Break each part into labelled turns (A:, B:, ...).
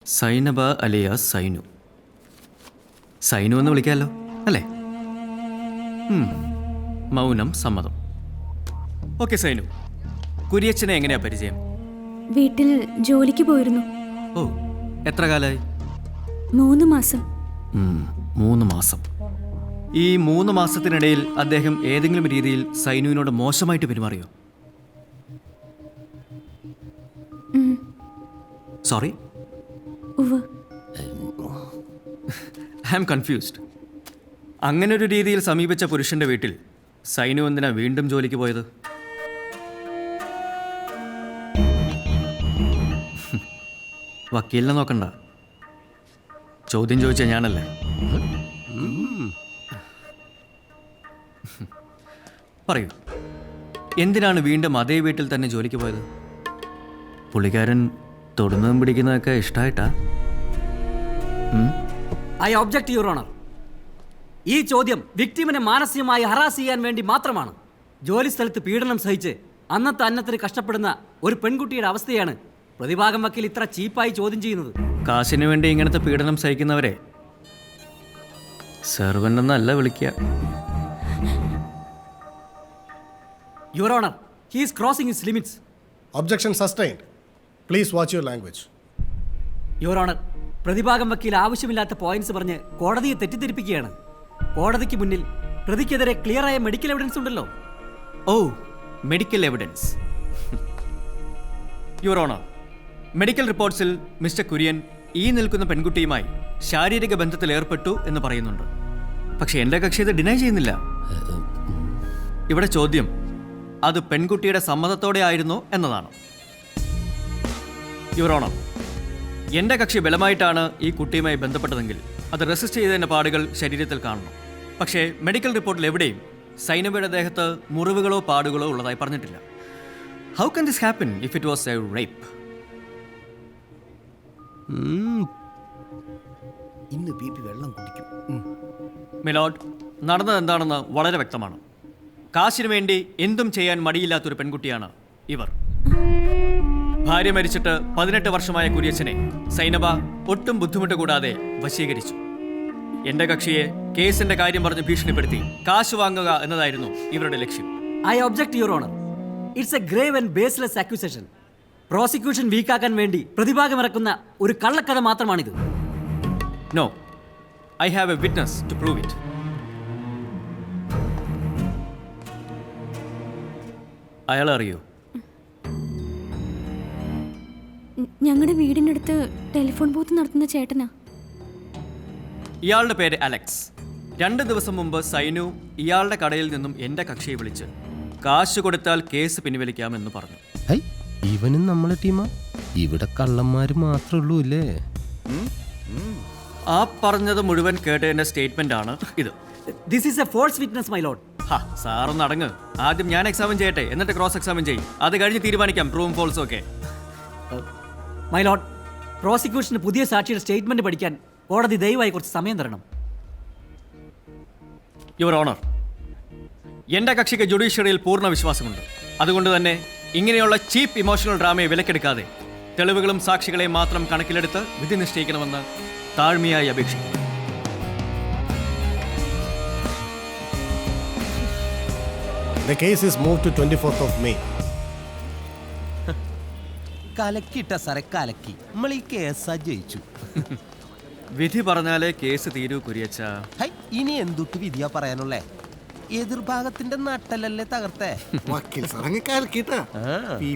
A: Zainaba alias Sainu. Sainu എന്ന് വിളിക്കാമല്ലോ അല്ലേ? മൗനം സമ്മതം. ഓക്കെ സൈനു, കുര്യച്ചനെ എങ്ങനെയാ പരിചയം?
B: വീട്ടിൽ ജോലിക്ക് പോയിരുന്നു.
A: ഓ, എത്ര കാലമായി?
B: 3 മാസം.
A: 3 മാസം. ഈ 3 മാസത്തിനിടയിൽ അദ്ദേഹം ഏതെങ്കിലും രീതിയിൽ സൈനുവിനോട് മോശമായിട്ട് പെരുമാറിയോ? Sorry, I am confused. അങ്ങനെ ഒരു രീതിയിൽ സമീപിച്ച പുരുഷന്റെ വീട്ടിൽ സൈനു എന്തിനാ വീണ്ടും ജോലിക്ക് പോയത്? വക്കീലിനെ നോക്കണ്ട, ചോദ്യം ചോദിച്ച ഞാനല്ലേ. പറയൂ, എന്തിനാണ് വീണ്ടും അതേ വീട്ടിൽ തന്നെ ജോലിക്ക് പോയത്? പുള്ളിക്കാരൻ തൊടുന്നതും പിടിക്കുന്നതൊക്കെ ഇഷ്ടമായിട്ടാ?
C: I object your honour. ഈ ചോദ്യം വിക്ടിമിനെ മാനസികമായി ഹറാസ് ചെയ്യാൻ വേണ്ടി മാത്രമാണ്. ജോലി സ്ഥലത്ത് പീഡനം സഹിച്ച് അന്നത്തെ അന്നത്തിന് കഷ്ടപ്പെടുന്ന ഒരു പെൺകുട്ടിയുടെ അവസ്ഥയാണ് പ്രതിഭാഗം വക്കീൽ ഇത്ര ചീപ്പായി ചോദ്യം ചെയ്യുന്നത്.
A: കാശിന് വേണ്ടി ഇങ്ങനത്തെ പീഡനം സഹിക്കുന്നവരെ സെർവൻ്റ് എന്നല്ല വിളിക്കുക.
C: Your honour, he is crossing his limits.
D: Objection sustained. Please watch your language.
C: Your honour, പ്രതിഭാഗം വക്കീൽ ആവശ്യമില്ലാത്ത പോയിന്റ്സ് പറഞ്ഞ് കോടതിയെ തെറ്റിദ്ധരിപ്പിക്കുകയാണ്. കോടതിക്ക് മുന്നിൽ പ്രതിക്കെതിരെ ക്ലിയറായ മെഡിക്കൽ എവിഡൻസ് ഉണ്ടല്ലോ.
A: Oh, medical evidence. Your honour, medical റിപ്പോർട്ട്സിൽ മിസ്റ്റർ കുര്യൻ ഈ നിൽക്കുന്ന പെൺകുട്ടിയുമായി ശാരീരിക ബന്ധത്തിൽ ഏർപ്പെട്ടു എന്ന് പറയുന്നുണ്ട്. പക്ഷെ എൻ്റെ കക്ഷി ഇത് ഡിനൈ ചെയ്യുന്നില്ല. ഇവിടെ ചോദ്യം അത് പെൺകുട്ടിയുടെ സമ്മതത്തോടെ ആയിരുന്നോ എന്നതാണ്. യുവർ ഓണർ, എൻ്റെ കക്ഷി ബലമായിട്ടാണ് ഈ കുട്ടിയുമായി ബന്ധപ്പെട്ടതെങ്കിൽ അത് റെസിസ്റ്റ് ചെയ്തതിൻ്റെ പാടുകൾ ശരീരത്തിൽ കാണണം. പക്ഷേ മെഡിക്കൽ റിപ്പോർട്ടിൽ എവിടെയും സൈനബയുടെ ദേഹത്ത് മുറിവുകളോ പാടുകളോ ഉള്ളതായി പറഞ്ഞിട്ടില്ല. How can this happen if it was A rape?
E: ഇന്ന് ബി പി വെള്ളം കുടിക്കും.
A: മിലോഡ്, നടന്നത് എന്താണെന്ന് വളരെ വ്യക്തമാണ്. കാശിനു വേണ്ടി എന്തും ചെയ്യാൻ മടിയില്ലാത്തൊരു പെൺകുട്ടിയാണ് ഇവർ. ഭാര്യ മരിച്ചിട്ട് 18 വർഷമായ കുര്യച്ചനെ സൈനബ ഒട്ടും ബുദ്ധിമുട്ട് കൂടാതെ വശീകരിച്ചു. എന്റെ കക്ഷിയെ കേസിന്റെ കാര്യം പറഞ്ഞ് ഭീഷണിപ്പെടുത്തി കാശ് വാങ്ങുക എന്നതായിരുന്നു ഇവരുടെ ലക്ഷ്യം.
C: I object your honour. It's a grave and baseless accusation. Prosecution വീക്കാക്കാൻ വേണ്ടി പ്രതിഭാഗം ഇറക്കുന്ന ഒരു കള്ളക്കഥ മാത്രമാണിത്.
A: No, I have a witness to prove it. അയാളെ അറിയൂ?
B: ഞങ്ങളുടെ വീടിനടുത്ത് ടെലിഫോൺ ബൂത്ത് നടത്തുന്ന ചേട്ടനാ.
A: ഇയാളുടെ പേര് അലക്സ്. 2 ദിവസം മുമ്പ് സൈനു ഇയാളുടെ കടയിൽ നിന്നും എൻ്റെ കക്ഷിയെ വിളിച്ച് കാശ് കൊടുത്താൽ കേസ് പിൻവലിക്കാമെന്ന് പറഞ്ഞു.
E: ഇവനും നമ്മളെ ടീമാ? ഇവിടെ കള്ളന്മാര് മാത്രമേ ഉള്ളൂ അല്ലേ?
A: ആ പറഞ്ഞത് മുഴുവൻ കേട്ടതിൻ്റെ സ്റ്റേറ്റ്മെന്റ് ആണ് ഇത്.
C: This is a false witness my lord.
A: സാറൊന്ന് അടങ്ങ്. ആദ്യം ഞാൻ എക്സാമിൻ ചെയ്യട്ടെ, എന്നിട്ട് ക്രോസ് എക്സാമിൻ ചെയ്യും. അത് കഴിഞ്ഞ് തീരുമാനിക്കാം ട്രൂവും ഫോൾസും ഒക്കെ.
C: മൈ ലോർഡ്, പ്രോസിക്യൂഷന് പുതിയ സാക്ഷിയുടെ സ്റ്റേറ്റ്മെന്റ് പഠിക്കാൻ കോടതി ദയവായി കുറച്ച് സമയം തരണം.
A: യുവർ ഓണർ, എൻ്റെ കക്ഷിക്ക് ജുഡീഷ്യറിയിൽ പൂർണ്ണ വിശ്വാസമുണ്ട്. അതുകൊണ്ട് തന്നെ ഇങ്ങനെയുള്ള ചീപ്പ് ഇമോഷണൽ ഡ്രാമയെ വിലക്കെടുക്കാതെ തെളിവുകളും സാക്ഷികളെയും മാത്രം കണക്കിലെടുത്ത് വിധി നിശ്ചയിക്കണമെന്ന് താഴ്മയായി അപേക്ഷിക്കുന്നു.
D: The case is moved to 24th of May.
E: കലക്കിട്ട സാറെ കലക്കി. നമ്മൾ ഈ കേസാ ജയിച്ചു.
A: വിധി പറഞ്ഞാലേ കേസ് തീരൂ കുര്യച്ച.
E: ഇനി എന്തുട്ട് വിധിയാ പറയാനുള്ളേ? എതിർഭാഗത്തിന്റെ നട്ടലല്ലേ തകർത്തേ?
F: വക്കീൽ സാറങ്ങ് കലക്കിട്ടാ പി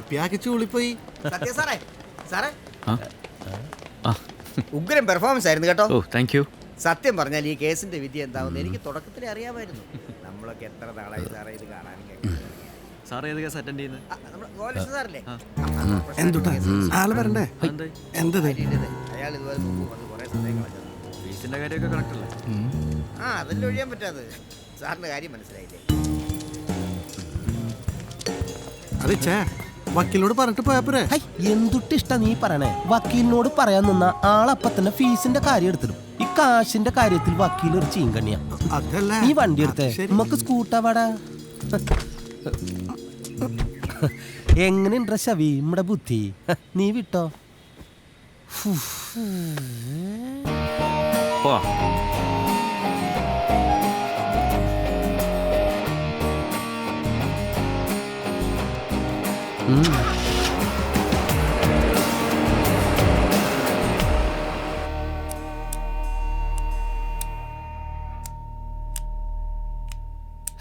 F: ചൂളിപ്പോയി.
G: ഉഗ്രൻ പെർഫോമൻസ് ആയിരുന്നു കേട്ടോ.
A: ഓ, താങ്ക് യു.
G: സത്യം പറഞ്ഞാൽ ഈ കേസിന്റെ വിധി എന്താവുന്ന എനിക്ക് തുടക്കത്തിലേ അറിയാമായിരുന്നു. നമ്മളൊക്കെ എത്ര നാളായി സാറേ ഇത് കാണാനും കേൾക്കാനും.
A: സാർ ഏത് കേസ് അറ്റൻഡ് ചെയ്യുന്നത്?
G: സാറല്ലേ
F: എന്തുട്ടാ ആള് വരണ്ടേ? എന്തത്?
G: അയാൾ ഇതുപോലെ മുമ്പ് വന്ന് കുറേ സമയം കളഞ്ഞത്.
A: ഫീസിന്റെ കാര്യമൊക്കെ കറക്റ്റ് അല്ലേ?
G: അതിൽ ഒഴിയാൻ പറ്റാതെ സാറിന്റെ കാര്യം മനസ്സിലായില്ലേ?
F: അത് ചേ വക്കീലിനോട് പറഞ്ഞിട്ട് പോയപ്പോരേ.
E: എന്തുട്ട് ഇഷ്ട നീ പറയണേ? വക്കീലിനോട് പറയാൻ നിന്ന ആളപ്പ തന്നെ ഫീസിന്റെ കാര്യം എടുത്തിടും. ഈ കാശിന്റെ കാര്യത്തിൽ വക്കീൽ ഒരു ചീങ്കണ്ണിയാ.
F: അതല്ല,
E: നീ വണ്ടി എടുത്തേ, നമുക്ക് സ്കൂട്ടാവാടാ. എങ്ങനെയുണ്ട ശവി നമ്മുടെ ബുദ്ധി? നീ വിട്ടോ?
A: പോ.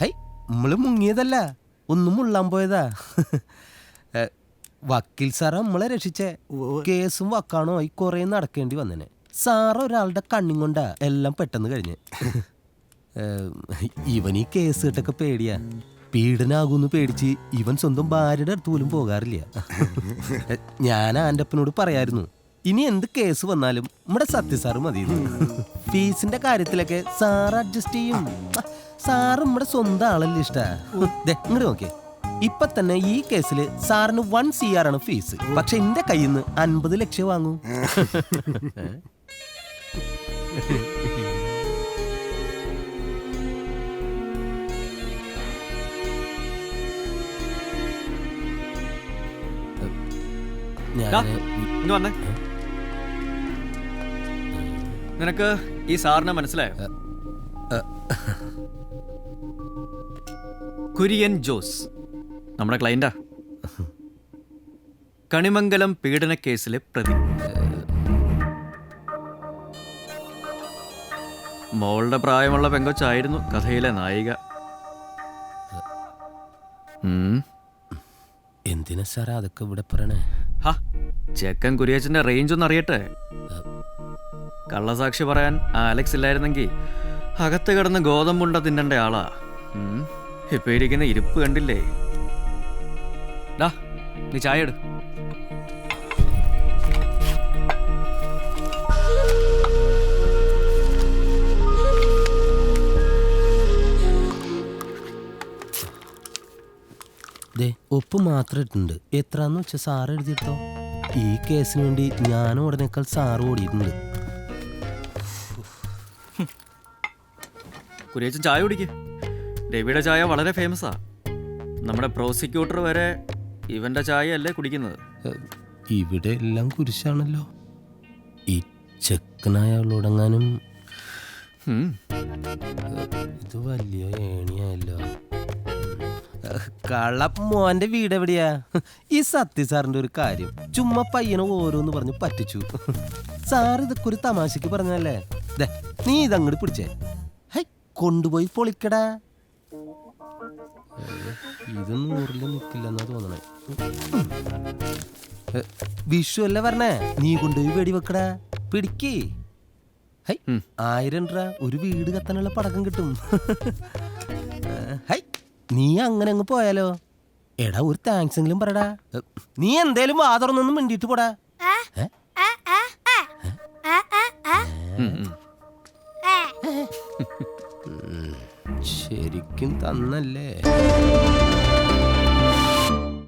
E: ഹൈ നമ്മള് മുങ്ങിയതല്ല, ഒന്നും മുള്ളാൻ പോയതാ. വക്കീൽ സാറ നമ്മളെ രക്ഷിച്ചേ. കേസും വക്കാണോ ആയി കുറെ നടക്കേണ്ടി വന്നേനെ. സാറ് ഒരാളുടെ കണ്ണും കൊണ്ടാ എല്ലാം പെട്ടെന്ന് കഴിഞ്ഞ്. ഇവൻ ഈ കേസ് കേട്ടൊക്കെ പേടിയാ. പീഡനാകൂന്ന് പേടിച്ച് ഇവൻ സ്വന്തം ഭാര്യയുടെ അടുത്ത് പോലും പോകാറില്ല. ഞാൻ ആൻ്റപ്പനോട് പറയായിരുന്നു, ഇനി എന്ത് കേസ് വന്നാലും നമ്മുടെ സത്യസാറ് മതി. ഫീസിന്റെ കാര്യത്തിലൊക്കെ സാറ് അഡ്ജസ്റ്റ് ചെയ്യും. സാറ് നമ്മുടെ സ്വന്തം ആളല്ലേ ഇഷ്ടാ. ഇങ്ങോട്ട് നോക്കിയേ, ഇപ്പൊ തന്നെ ഈ കേസില് സാറിന് 1 CR ആണ് ഫീസ്. പക്ഷെ എന്റെ കയ്യിൽ നിന്ന് 50 ലക്ഷം വാങ്ങൂ.
A: ഡാ, ഇങ്ങ് വന്നേ. നിനക്ക് ഈ സാറിനെ മനസ്സിലായോ? കുര്യൻ ജോസ് നമ്മുടെ ക്ലയന്റാ. കണിമംഗലം പീഡന കേസിലെ പ്രതി. മോളുടെ പ്രായമുള്ള പെങ്കൊച്ചായിരുന്നു കഥയിലെ നായിക.
E: എന്തിനാ സാറാ അതൊക്കെ ഇവിടെ പറയണേ?
A: ഹാ, ചെക്കൻ കുര്യച്ചന്റെ റേഞ്ച് ഒന്ന് അറിയട്ടെ. കള്ളസാക്ഷി പറയാൻ ആലക്സ് ഇല്ലായിരുന്നെങ്കിൽ അകത്ത് കിടന്ന് ഗോതമ്പുണ്ട തിന്നണ്ട ആളാ. ഇപ്പൊ ഇരിക്കുന്ന ഇരിപ്പ് കണ്ടില്ലേ? ഡാ, നീ ചായ എടു.
E: ഒപ്പ് മാത്രം ഇട്ടുണ്ട്. എത്രാന്ന് വെച്ചാൽ സാറ് എഴുതിയിട്ടോ. ഈ കേസിന് വേണ്ടി ഞാൻ ഉടനേക്കാൾ സാറ് ഓടിയിട്ടുണ്ട്.
A: കുര്യച്ചൻ ചായ കുടിക്ക്. രവിയുടെ ചായ വളരെ ഫേമസാ. നമ്മുടെ പ്രോസിക്യൂട്ടർ വരെ ഇവന്റെ ചായ അല്ലേ കുടിക്കുന്നത്.
E: ഇവിടെ എല്ലാം കുരിശാണല്ലോ. ഈ ചെക്കനായവളോടങ്ങാനും ഇത് വലിയ ഏണിയായല്ലോ. കള്ള മോന്റെ വീട് എവിടെയാ? ഈ സത്യ സാറിന്റെ ഒരു കാര്യം ചുമ്മാ പയ്യനെ ഓരോന്ന് പറഞ്ഞ് പറ്റിച്ചു. സാർ ഇതൊക്കെ ഒരു തമാശക്ക് പറഞ്ഞല്ലേ. നീ ഇതങ്ങോട്ട് പിടിച്ചേ. ഹൈ, കൊണ്ടുപോയി പൊളിക്കടാ. ഇത് 100-ൽ നിൽക്കില്ലെന്നാ തോന്നണേ. വിഷു അല്ലേ പറഞ്ഞേ, നീ കൊണ്ടുപോയി വെടി വെക്കടാ. പിടിക്കേ. ഹൈ, 1000 രൂപ ഒരു വീട് കത്താനുള്ള പടക്കം കിട്ടും. ഹൈ, നീ അങ്ങനെ അങ്ങ് പോയാലോ? എടാ, ഒരു താങ്ക്സ് എങ്കിലും പറടാ. നീ എന്തേലും വാതുറന്നൊന്നും മിണ്ടിട്ട് പോടാ. ശരിക്കും തന്നല്ലേ?